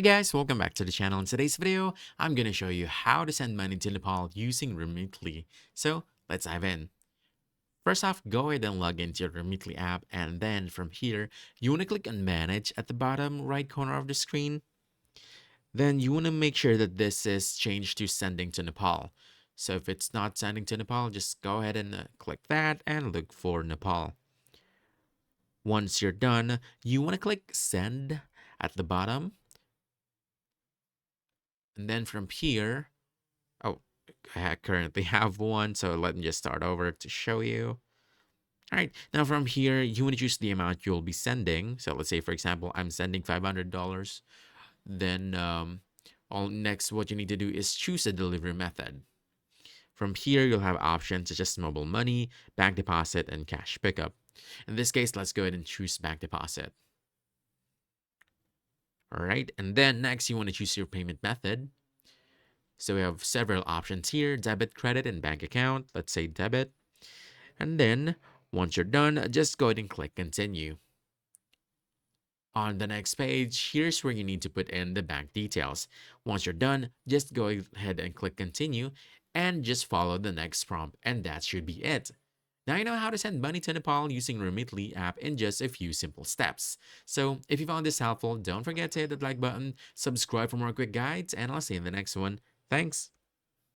Hey guys, welcome back to the channel. In today's video, I'm going to show you how to send money to Nepal using Remitly. So let's dive in. First off, go ahead and log into your Remitly app, and then from here, you want to click on Manage at the bottom right corner of the screen. Then you want to make sure that this is changed to Sending to Nepal. So if it's not Sending to Nepal, just go ahead and click that and look for Nepal. Once you're done, you want to click Send at the bottom. And then from here, oh, I currently have one, so let me just start over to show you. All right, now from here, you want to choose the amount you'll be sending. So let's say, for example, I'm sending $500. Then all next, what you need to do is choose a delivery method. From here, you'll have options such as mobile money, bank deposit, and cash pickup. In this case, let's go ahead and choose bank deposit. All right, and then next, you want to choose your payment method. So we have several options here: debit, credit, and bank account. Let's say debit. And then once you're done, just go ahead and click continue. On the next page, here's where you need to put in the bank details. Once you're done, just go ahead and click continue and just follow the next prompt, and that should be it. Now you know how to send money to Nepal using Remitly app in just a few simple steps. So if you found this helpful, don't forget to hit that like button, subscribe for more quick guides, and I'll see you in the next one. Thanks.